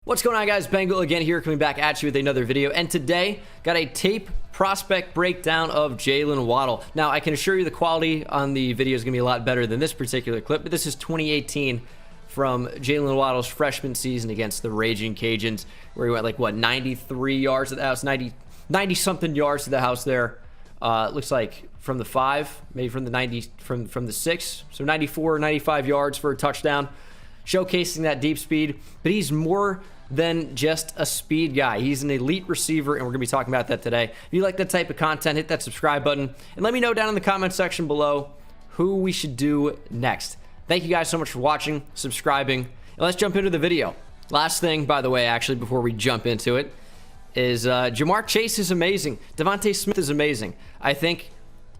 What's going on, guys? Bengal again here, coming back at you with another video. And today, got a tape prospect breakdown of Jaylen Waddle. Now, I can assure you the quality on the video is going to be a lot better than this particular clip, but this is 2018 from Jaylen Waddle's freshman season against the Raging Cajuns, where he went like, what, 93 yards to the house, 90-something yards to the house there. Looks like from the 5, maybe from the 90, from the 6, so 94, 95 yards for a touchdown, showcasing that deep speed. But he's more than just a speed guy. He's an elite receiver, and we're going to be talking about that today. If you like that type of content, hit that subscribe button, and let me know down in the comment section below who we should do next. Thank you guys so much for watching, subscribing, and let's jump into the video. Last thing, by the way, actually, before we jump into it, is Jamar Chase is amazing. Devontae Smith is amazing. I think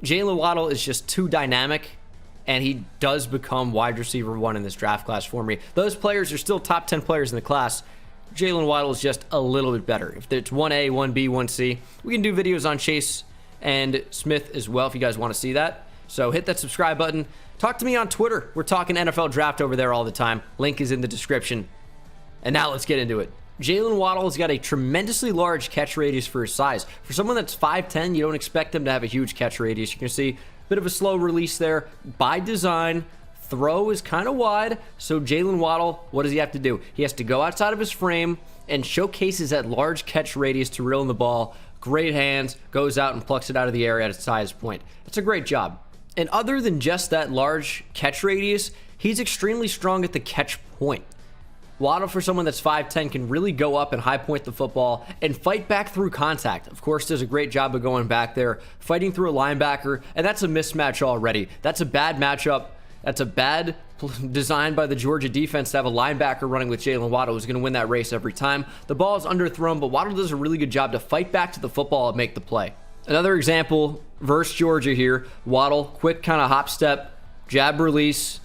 Jaylen Waddle is just too dynamic, and he does become wide receiver 1 in this draft class for me. Those players are still top 10 players in the class. Jaylen Waddle is just a little bit better. If it's 1A, 1B, 1C, we can do videos on Chase and Smith as well if you guys want to see that. So hit that subscribe button. Talk to me on Twitter. We're talking NFL draft over there all the time. Link is in the description. And now let's get into it. Jaylen Waddle has got a tremendously large catch radius for his size. For someone that's 5'10", you don't expect him to have a huge catch radius. You can see a bit of a slow release there by design. Throw is kind of wide, so Jaylen Waddle, what does he have to do? He has to go outside of his frame and showcases that large catch radius to reel in the ball. Great hands, goes out and plucks it out of the air at its highest point. That's a great job. And other than just that large catch radius, he's extremely strong at the catch point. Waddle, for someone that's 5'10", can really go up and high point the football and fight back through contact. Of course, does a great job of going back there, fighting through a linebacker, and that's a mismatch already. That's a bad matchup. That's a bad design by the Georgia defense to have a linebacker running with Jaylen Waddle who's going to win that race every time. The ball is underthrown, but Waddle does a really good job to fight back to the football and make the play. Another example versus Georgia here. Waddle, quick kind of hop step, jab release,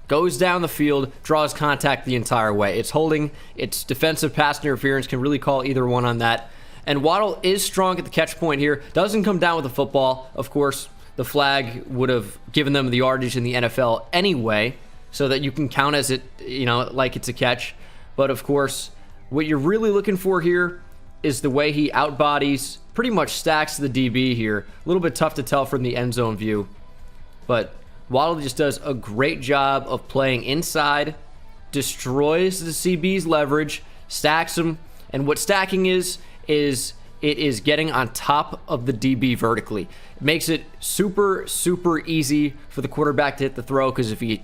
goes down the field, draws contact the entire way. It's holding, it's defensive pass interference, can really call either one on that. And Waddle is strong at the catch point here. Doesn't come down with the football, of course. The flag would have given them the yardage in the NFL anyway, so that you can count as it, like it's a catch. But of course, what you're really looking for here is the way he outbodies, pretty much stacks the DB here. A little bit tough to tell from the end zone view, but Waddle just does a great job of playing inside, destroys the CB's leverage, stacks him, and what stacking is it is getting on top of the DB vertically. It makes it super, super easy for the quarterback to hit the throw, because if he,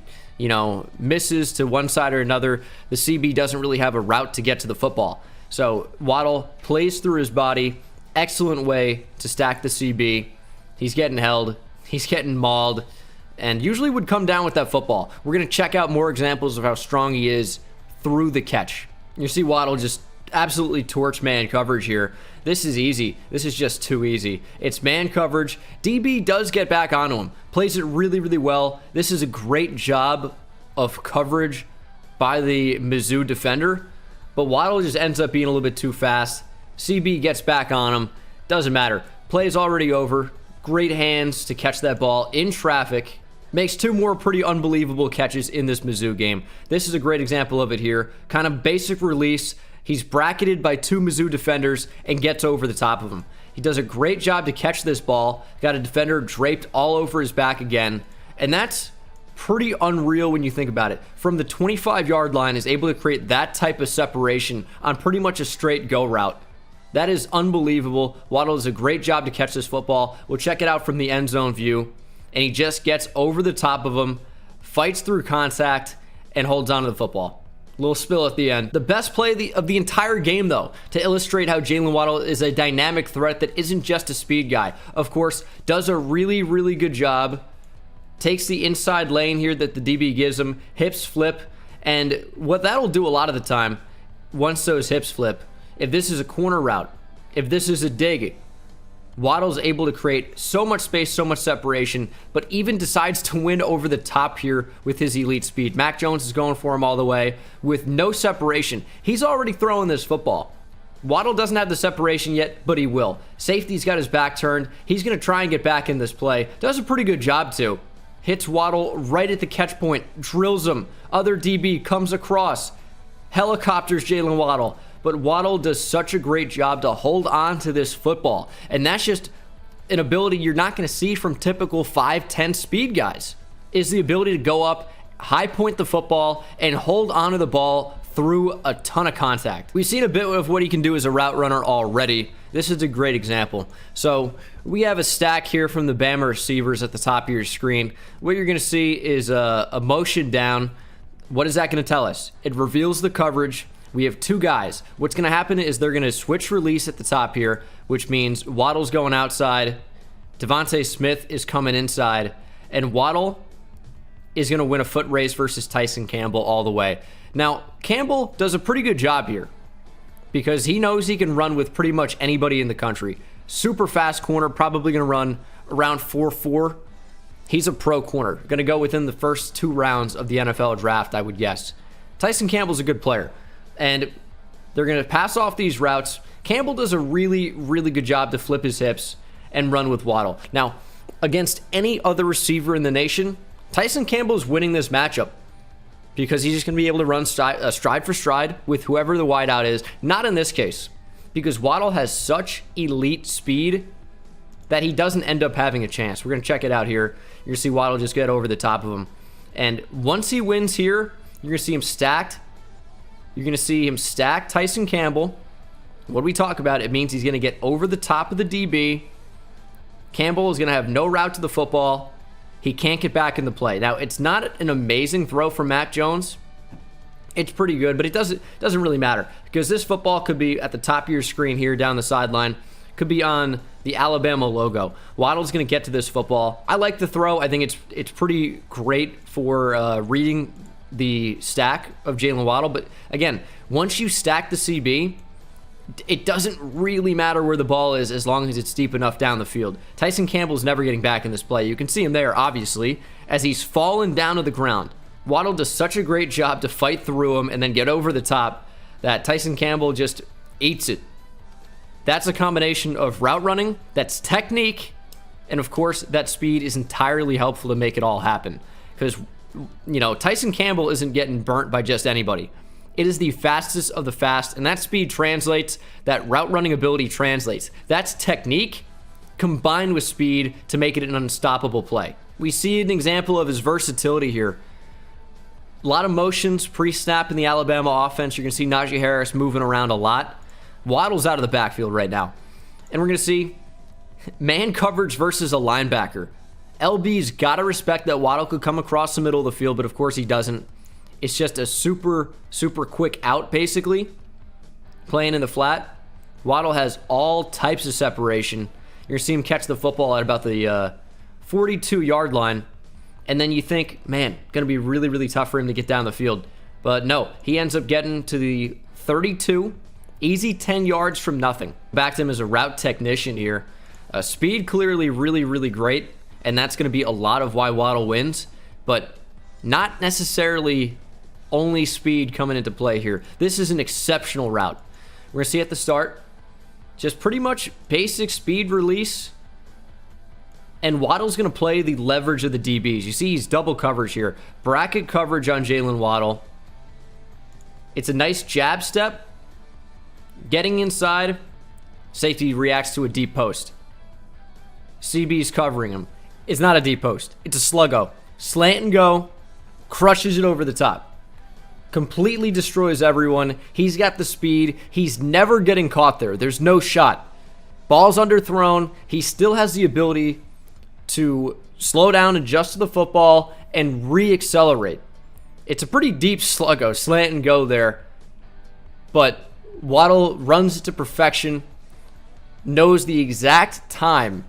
misses to one side or another, the CB doesn't really have a route to get to the football. So Waddle plays through his body. Excellent way to stack the CB. He's getting held. He's getting mauled, and usually would come down with that football. We're going to check out more examples of how strong he is through the catch. You see Waddle just absolutely torch man coverage here. This is easy. This is just too easy. It's man coverage. DB does get back onto him. Plays it really, really well. This is a great job of coverage by the Mizzou defender, but Waddle just ends up being a little bit too fast. CB gets back on him. Doesn't matter. Play's already over. Great hands to catch that ball in traffic. Makes 2 more pretty unbelievable catches in this Mizzou game. This is a great example of it here. Kind of basic release. He's bracketed by 2 Mizzou defenders and gets over the top of him. He does a great job to catch this ball. Got a defender draped all over his back again. And that's pretty unreal when you think about it. From the 25-yard line, is able to create that type of separation on pretty much a straight go route. That is unbelievable. Waddle does a great job to catch this football. We'll check it out from the end zone view. And he just gets over the top of him, fights through contact, and holds on to the football. Little spill at the end. The best play of the entire game, though, to illustrate how Jaylen Waddle is a dynamic threat that isn't just a speed guy. Of course, does a really, really good job. Takes the inside lane here that the DB gives him. Hips flip. And what that'll do a lot of the time, once those hips flip, if this is a corner route, if this is a dig, Waddle's able to create so much space, so much separation, but even decides to win over the top here with his elite speed. Mac Jones is going for him all the way with no separation. He's already throwing this football. Waddle doesn't have the separation yet, but he will. Safety's got his back turned. He's going to try and get back in this play. Does a pretty good job, too. Hits Waddle right at the catch point, drills him. Other DB comes across, helicopters Jaylen Waddle. But Waddle does such a great job to hold on to this football. And that's just an ability you're not going to see from typical 5'10" speed guys, is the ability to go up, high point the football, and hold onto the ball through a ton of contact. We've seen a bit of what he can do as a route runner already. This is a great example. So we have a stack here from the Bama receivers at the top of your screen. What you're going to see is a motion down. What is that going to tell us? It reveals the coverage. We have two guys. What's going to happen is they're going to switch release at the top here, which means Waddle's going outside, Devontae Smith is coming inside, and Waddle is going to win a foot race versus Tyson Campbell all the way. Now, Campbell does a pretty good job here because he knows he can run with pretty much anybody in the country. Super fast corner, probably going to run around 4.4. He's a pro corner. Going to go within the first 2 rounds of the NFL draft, I would guess. Tyson Campbell's a good player. And they're going to pass off these routes. Campbell does a really, really good job to flip his hips and run with Waddle. Now, against any other receiver in the nation, Tyson Campbell is winning this matchup because he's just going to be able to run stride for stride with whoever the wideout is. Not in this case, because Waddle has such elite speed that he doesn't end up having a chance. We're going to check it out here. You're going to see Waddle just get over the top of him. And once he wins here, you're going to see him stacked. You're going to see him stack Tyson Campbell. What do we talk about? It means he's going to get over the top of the DB. Campbell is going to have no route to the football. He can't get back in the play. Now, it's not an amazing throw from Matt Jones. It's pretty good, but it doesn't really matter because this football could be at the top of your screen here down the sideline. Could be on the Alabama logo. Waddle's going to get to this football. I like the throw. I think it's pretty great for reading the stack of Jaylen Waddle. But again, once you stack the CB, it doesn't really matter where the ball is as long as it's deep enough down the field. Tyson Campbell's never getting back in this play. You can see him there, obviously, as he's fallen down to the ground. Waddle does such a great job to fight through him and then get over the top that Tyson Campbell just eats it. That's a combination of route running, that's technique, and of course, that speed is entirely helpful to make it all happen. Because Tyson Campbell isn't getting burnt by just anybody. It is the fastest of the fast, and that speed translates, that route running ability translates. That's technique combined with speed to make it an unstoppable play. We see an example of his versatility here. A lot of motions pre-snap in the Alabama offense. You're going to see Najee Harris moving around a lot. Waddle's out of the backfield right now. And we're going to see man coverage versus a linebacker. LB's got to respect that Waddle could come across the middle of the field, but of course he doesn't. It's just a super, super quick out, basically, playing in the flat. Waddle has all types of separation. You're going to see him catch the football at about the 42-yard line, and then you think, man, going to be really, really tough for him to get down the field. But no, he ends up getting to the 32, easy 10 yards from nothing. Back to him as a route technician here. Speed clearly really, really great, and that's going to be a lot of why Waddle wins, but not necessarily only speed coming into play here. This is an exceptional route. We're going to see at the start, just pretty much basic speed release, and Waddle's going to play the leverage of the DBs. You see he's double coverage here. Bracket coverage on Jaylen Waddle. It's a nice jab step. Getting inside, safety reacts to a deep post. CB's covering him. It's not a deep post. It's a sluggo. Slant and go. Crushes it over the top. Completely destroys everyone. He's got the speed. He's never getting caught there. There's no shot. Ball's underthrown. He still has the ability to slow down, adjust to the football, and re-accelerate. It's a pretty deep sluggo. Slant and go there. But Waddle runs it to perfection. Knows the exact time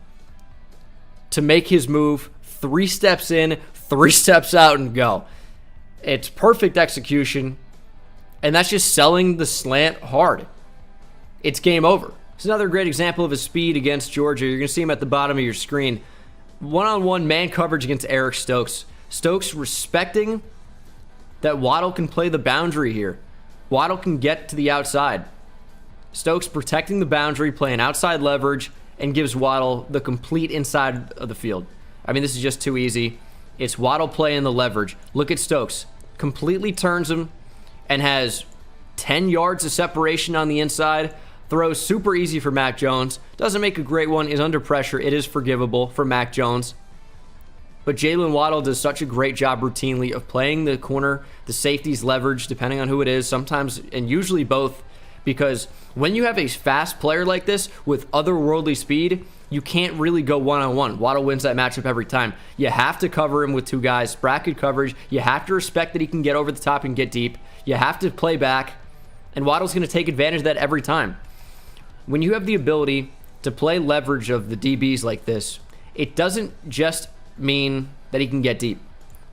to make his move. 3 steps in, 3 steps out, and go. It's perfect execution, and that's just selling the slant hard. It's game over. It's another great example of his speed against Georgia. You're going to see him at the bottom of your screen. One-on-one man coverage against Eric Stokes. Stokes respecting that Waddle can play the boundary here. Waddle can get to the outside. Stokes protecting the boundary, playing outside leverage, and gives Waddle the complete inside of the field. I mean, this is just too easy. It's Waddle playing the leverage. Look at Stokes. Completely turns him and has 10 yards of separation on the inside. Throws super easy for Mac Jones. Doesn't make a great one. Is under pressure. It is forgivable for Mac Jones. But Jaylen Waddle does such a great job routinely of playing the corner, the safety's leverage, depending on who it is, sometimes and usually both, because when you have a fast player like this with otherworldly speed, you can't really go one-on-one. Waddle wins that matchup every time. You have to cover him with two guys, bracket coverage. You have to respect that he can get over the top and get deep. You have to play back, and Waddle's going to take advantage of that every time. When you have the ability to play leverage of the DBs like this, it doesn't just mean that he can get deep.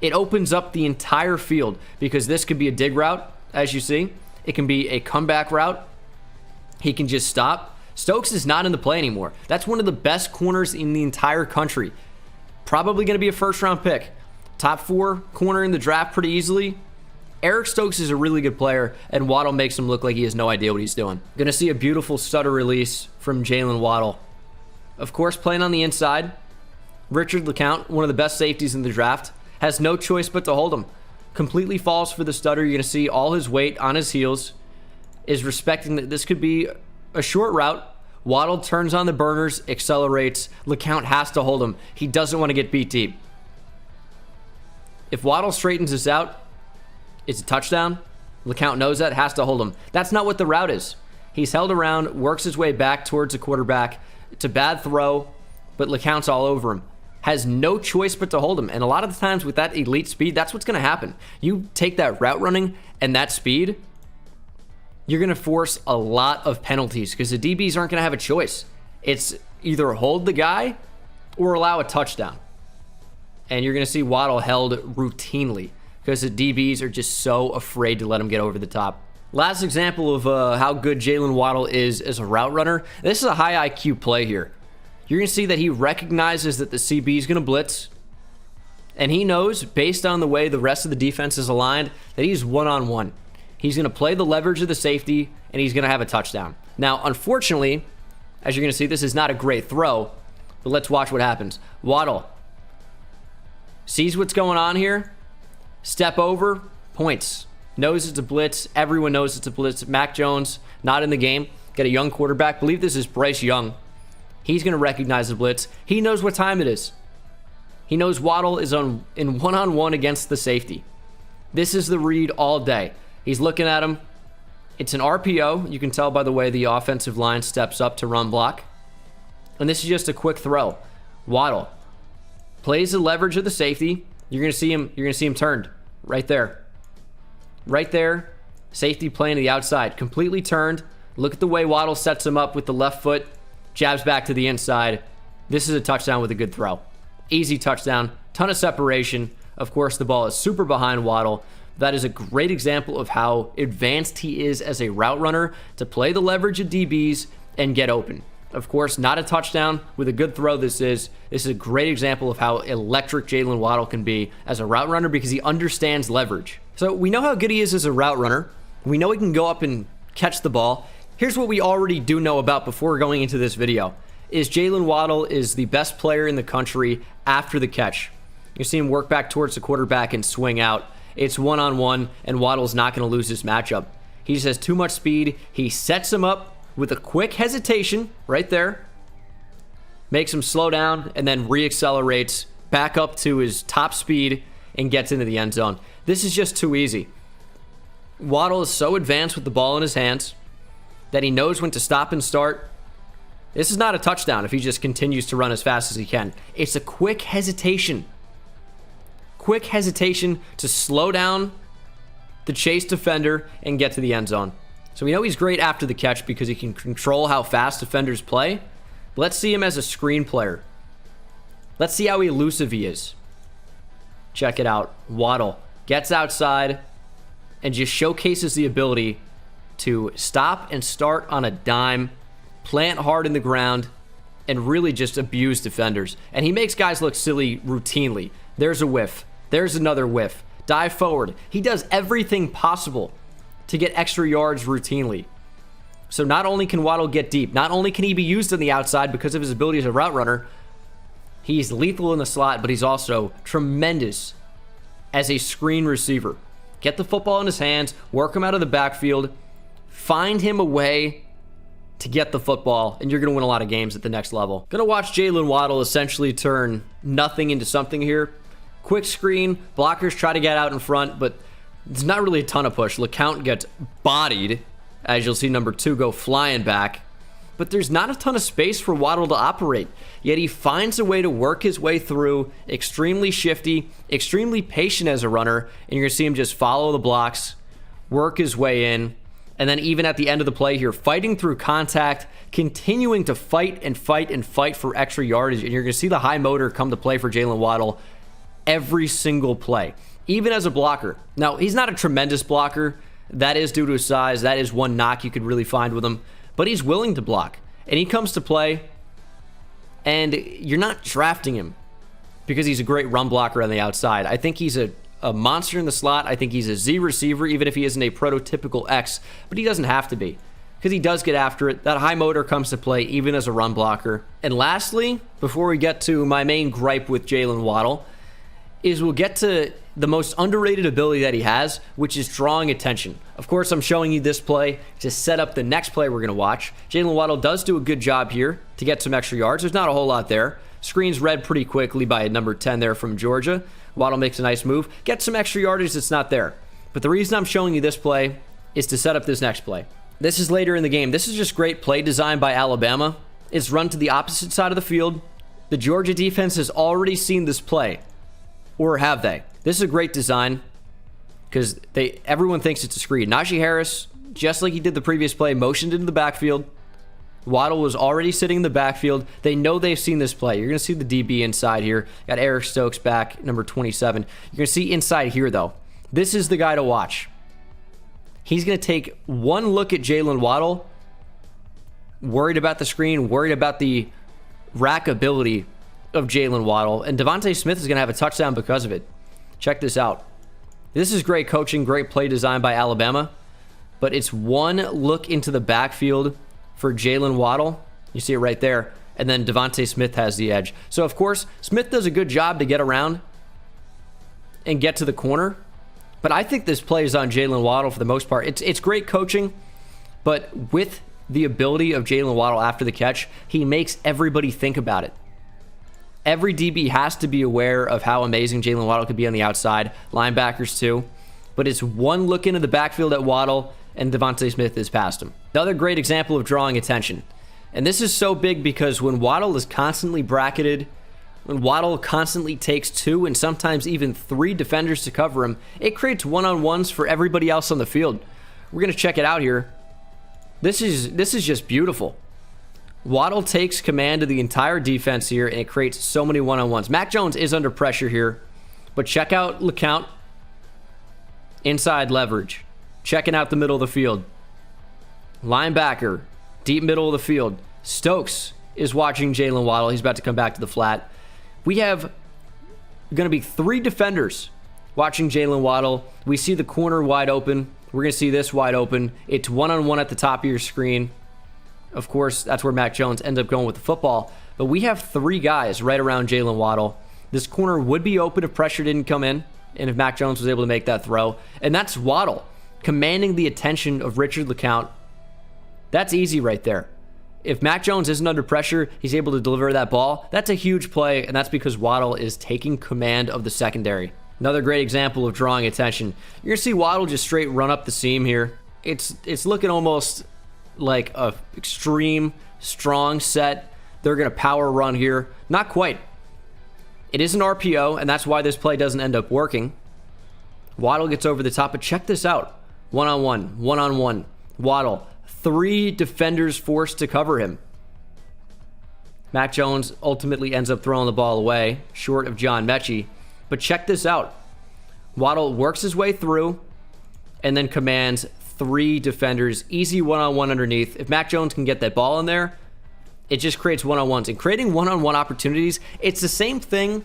It opens up the entire field, because this could be a dig route, as you see. It can be a comeback route. He can just stop. Stokes is not in the play anymore. That's one of the best corners in the entire country. Probably going to be a first-round pick. Top 4 corner in the draft pretty easily. Eric Stokes is a really good player, and Waddle makes him look like he has no idea what he's doing. Going to see a beautiful stutter release from Jaylen Waddle. Of course, playing on the inside. Richard LeCount, one of the best safeties in the draft, has no choice but to hold him. Completely falls for the stutter. You're going to see all his weight on his heels. Is respecting that this could be a short route. Waddle turns on the burners, accelerates. LeCount has to hold him. He doesn't want to get beat deep. If Waddle straightens this out, it's a touchdown. LeCount knows that, has to hold him. That's not what the route is. He's held around, works his way back towards the quarterback. It's a bad throw, but LeCount's all over him. Has no choice but to hold him. And a lot of the times with that elite speed, that's what's going to happen. You take that route running and that speed, you're going to force a lot of penalties because the DBs aren't going to have a choice. It's either hold the guy or allow a touchdown. And you're going to see Waddle held routinely because the DBs are just so afraid to let him get over the top. Last example of how good Jaylen Waddle is as a route runner. This is a high IQ play here. You're going to see that he recognizes that the CB is going to blitz. And he knows, based on the way the rest of the defense is aligned, that he's one-on-one. He's going to play the leverage of the safety, and he's going to have a touchdown. Now, unfortunately, as you're going to see, this is not a great throw, but let's watch what happens. Waddle sees what's going on here. Step over, points. Knows it's a blitz. Everyone knows it's a blitz. Mac Jones, not in the game. Got a young quarterback. I believe this is Bryce Young. He's going to recognize the blitz. He knows what time it is. He knows Waddle is in one-on-one against the safety. This is the read all day. He's looking at him. It's an RPO. You can tell by the way the offensive line steps up to run block. And this is just a quick throw. Waddle plays the leverage of the safety. You're going to see him turned right there. Right there. Safety playing to the outside. Completely turned. Look at the way Waddle sets him up with the left foot. Jabs back to the inside. This is a touchdown with a good throw. Easy touchdown. Ton of separation. Of course, the ball is super behind Waddle. That is a great example of how advanced he is as a route runner to play the leverage of DBs and get open. Of course, not a touchdown with a good throw. This is a great example of how electric Jaylen Waddle can be as a route runner because he understands leverage. So we know how good he is as a route runner. We know he can go up and catch the ball. Here's what we already do know about before going into this video, is Jaylen Waddle is the best player in the country after the catch. You see him work back towards the quarterback and swing out. It's one-on-one, and Waddle's not going to lose this matchup. He just has too much speed. He sets him up with a quick hesitation right there, makes him slow down, and then re-accelerates back up to his top speed and gets into the end zone. This is just too easy. Waddle is so advanced with the ball in his hands that he knows when to stop and start. This is not a touchdown if he just continues to run as fast as he can. It's a quick hesitation. Quick hesitation to slow down the chase defender and get to the end zone. So we know he's great after the catch because he can control how fast defenders play. Let's see him as a screen player. Let's see how elusive he is. Check it out. Waddle gets outside and just showcases the ability to stop and start on a dime, plant hard in the ground, and really just abuse defenders. And he makes guys look silly routinely. There's a whiff. There's another whiff. Dive forward. He does everything possible to get extra yards routinely. So not only can Waddle get deep, not only can he be used on the outside because of his ability as a route runner, he's lethal in the slot, but he's also tremendous as a screen receiver. Get the football in his hands, work him out of the backfield, find him a way to get the football, and you're going to win a lot of games at the next level. Going to watch Jaylen Waddle essentially turn nothing into something here. Quick screen, blockers try to get out in front, but it's not really a ton of push. LeCount gets bodied, as you'll see number 2 go flying back. But there's not a ton of space for Waddle to operate. Yet he finds a way to work his way through, extremely shifty, extremely patient as a runner, and you're going to see him just follow the blocks, work his way in, and then even at the end of the play here, fighting through contact, continuing to fight and fight and fight for extra yardage, and you're going to see the high motor come to play for Jaylen Waddle every single play, even as a blocker. Now, he's not a tremendous blocker. That is due to his size. That is one knock you could really find with him. But he's willing to block, and he comes to play, and you're not drafting him because he's a great run blocker on the outside. I think he's a monster in the slot. I think he's a Z receiver, even if he isn't a prototypical X, but he doesn't have to be because he does get after it. That high motor comes to play even as a run blocker. And lastly, before we get to my main gripe with Jaylen Waddle, is we'll get to the most underrated ability that he has, which is drawing attention. Of course, I'm showing you this play to set up the next play we're going to watch. Jaylen Waddle does do a good job here to get some extra yards. There's not a whole lot there. Screen's read pretty quickly by number 10 there from Georgia. Waddle makes a nice move. Gets some extra yardage that's not there. But the reason I'm showing you this play is to set up this next play. This is later in the game. This is just great play design by Alabama. It's run to the opposite side of the field. The Georgia defense has already seen this play. Or have they? This is a great design because everyone thinks it's a screen. Najee Harris, just like he did the previous play, motioned into the backfield. Waddle was already sitting in the backfield. They know they've seen this play. You're going to see the DB inside here. Got Eric Stokes back, number 27. You're going to see inside here, though. This is the guy to watch. He's going to take one look at Jaylen Waddle, worried about the screen, worried about the rack ability of Jaylen Waddle, and Devontae Smith is going to have a touchdown because of it. Check this out. This is great coaching, great play design by Alabama, but it's one look into the backfield for Jaylen Waddle. You see it right there. And then Devontae Smith has the edge. So, of course, Smith does a good job to get around and get to the corner, but I think this play is on Jaylen Waddle for the most part. It's great coaching, but with the ability of Jaylen Waddle after the catch, he makes everybody think about it. Every DB has to be aware of how amazing Jaylen Waddle could be on the outside. Linebackers too. But it's one look into the backfield at Waddle, and Devontae Smith is past him. Another great example of drawing attention. And this is so big because when Waddle is constantly bracketed, when Waddle constantly takes 2 and sometimes even 3 defenders to cover him, it creates one-on-ones for everybody else on the field. We're going to check it out here. This is just beautiful. Waddle takes command of the entire defense here, and it creates so many one-on-ones. Mac Jones is under pressure here, but check out LeCount. Inside leverage. Checking out the middle of the field. Linebacker. Deep middle of the field. Stokes is watching Jaylen Waddle. He's about to come back to the flat. We have going to be 3 defenders watching Jaylen Waddle. We see the corner wide open. We're going to see this wide open. It's one-on-one at the top of your screen. Of course, that's where Mac Jones ends up going with the football. But we have 3 guys right around Jaylen Waddle. This corner would be open if pressure didn't come in and if Mac Jones was able to make that throw. And that's Waddle commanding the attention of Richard LeCount. That's easy right there. If Mac Jones isn't under pressure, he's able to deliver that ball. That's a huge play, and that's because Waddle is taking command of the secondary. Another great example of drawing attention. You're going to see Waddle just straight run up the seam here. It's looking almost like a extreme strong set. They're going to power run here. Not quite. It is an RPO, and that's why this play doesn't end up working. Waddle gets over the top, but check this out. One-on-one, one-on-one. Waddle. 3 defenders forced to cover him. Mac Jones ultimately ends up throwing the ball away, short of John Mechie. But check this out. Waddle works his way through and then commands 3 defenders. Easy one-on-one underneath. If Mac Jones can get that ball in there, it just creates one-on-ones. And creating one-on-one opportunities, it's the same thing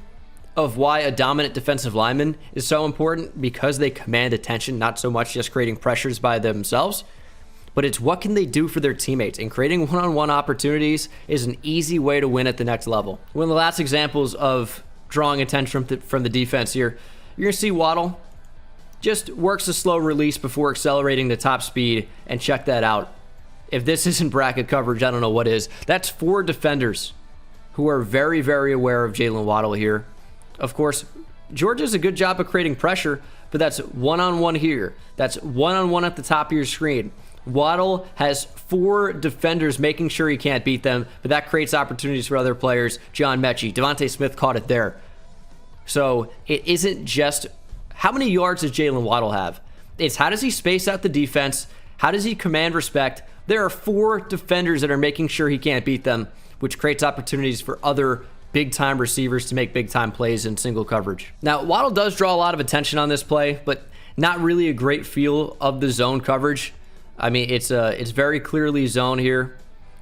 of why a dominant defensive lineman is so important, because they command attention, not so much just creating pressures by themselves, but it's what can they do for their teammates. And creating one-on-one opportunities is an easy way to win at the next level. One of the last examples of drawing attention from the defense here, you're going to see Waddle just works a slow release before accelerating to top speed, and check that out. If this isn't bracket coverage, I don't know what is. That's 4 defenders who are very, very aware of Jaylen Waddle here. Of course, Georgia does a good job of creating pressure, but that's one-on-one here. That's one-on-one at the top of your screen. Waddle has 4 defenders making sure he can't beat them, but that creates opportunities for other players. John Mechie, Devontae Smith caught it there. So it isn't just how many yards does Jaylen Waddle have. It's how does he space out the defense? How does he command respect? There are 4 defenders that are making sure he can't beat them, which creates opportunities for other big-time receivers to make big-time plays in single coverage. Now, Waddle does draw a lot of attention on this play, but not really a great feel of the zone coverage. I mean, it's very clearly zone here.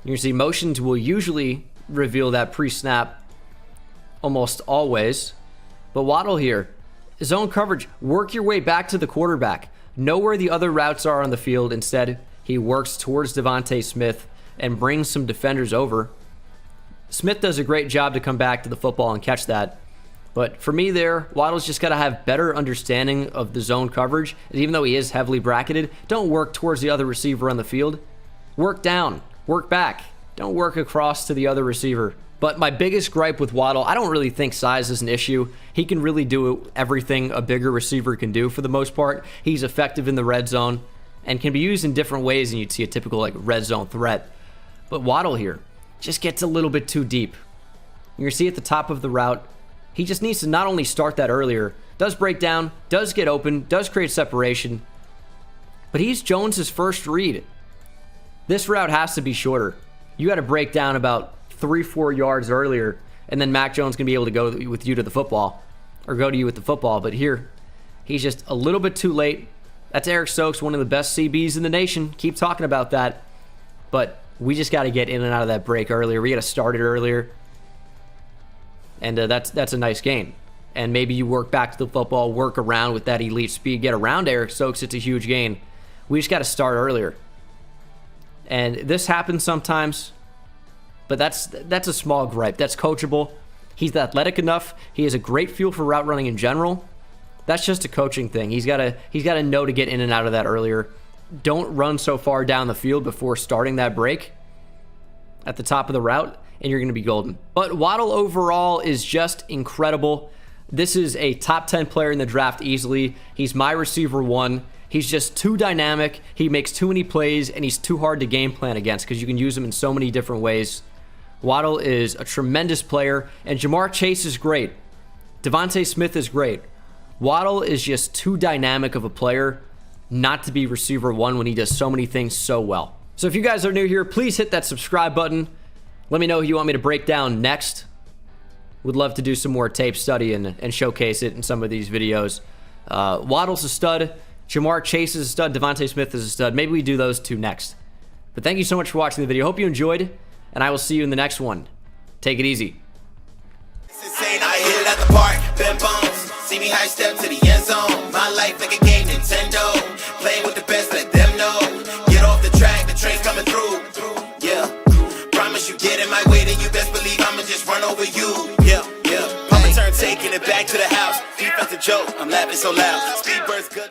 You can see motions will usually reveal that pre-snap almost always. But Waddle here, zone coverage, work your way back to the quarterback. Know where the other routes are on the field. Instead, he works towards Devontae Smith and brings some defenders over. Smith does a great job to come back to the football and catch that. But for me there, Waddle's just got to have better understanding of the zone coverage. And even though he is heavily bracketed, don't work towards the other receiver on the field. Work down, work back. Don't work across to the other receiver. But my biggest gripe with Waddle, I don't really think size is an issue. He can really do everything a bigger receiver can do for the most part. He's effective in the red zone and can be used in different ways than you'd see a typical like red zone threat. But Waddle here just gets a little bit too deep. You're going to see at the top of the route, he just needs to not only start that earlier, does break down, does get open, does create separation, but he's Jones's first read. This route has to be shorter. You got to break down about 3-4 yards earlier, and then Mac Jones can be able to go with you to the football, or go to you with the football. But here, he's just a little bit too late. That's Eric Stokes, one of the best CBs in the nation. Keep talking about that. But we just got to get in and out of that break earlier. We got to start it earlier. And that's a nice gain. And maybe you work back to the football, work around with that elite speed, get around Eric Stokes. It's a huge gain. We just got to start earlier. And this happens sometimes, but that's a small gripe. That's coachable. He's athletic enough. He has a great feel for route running in general. That's just a coaching thing. He's got to know to get in and out of that earlier. Don't run so far down the field before starting that break at the top of the route, and you're going to be golden. But Waddle overall is just incredible. This is a top 10 player in the draft easily. He's my receiver 1. He's just too dynamic. He makes too many plays, and he's too hard to game plan against because you can use him in so many different ways. Waddle is a tremendous player, and Jamar Chase is great. Devontae Smith is great. Waddle is just too dynamic of a player not to be receiver 1 when he does so many things so well. So if you guys are new here, please hit that subscribe button. Let me know who you want me to break down next. Would love to do some more tape study and showcase it in some of these videos. Waddle's a stud. Jamar Chase is a stud. Devontae Smith is a stud. Maybe we do those 2 next. But thank you so much for watching the video. Hope you enjoyed, and I will see you in the next one. Take it easy. I hit it at the park, bend bones. See me high step to the end zone. My life like a game, Nintendo. Playing with the best, let them know. Get off the track, the train's coming through. Yeah, promise you get in my way, then you best believe I'ma just run over you. Yeah, yeah. Papa turn taking it back to the house. Defensive joke, I'm laughing so loud. Speed burst good.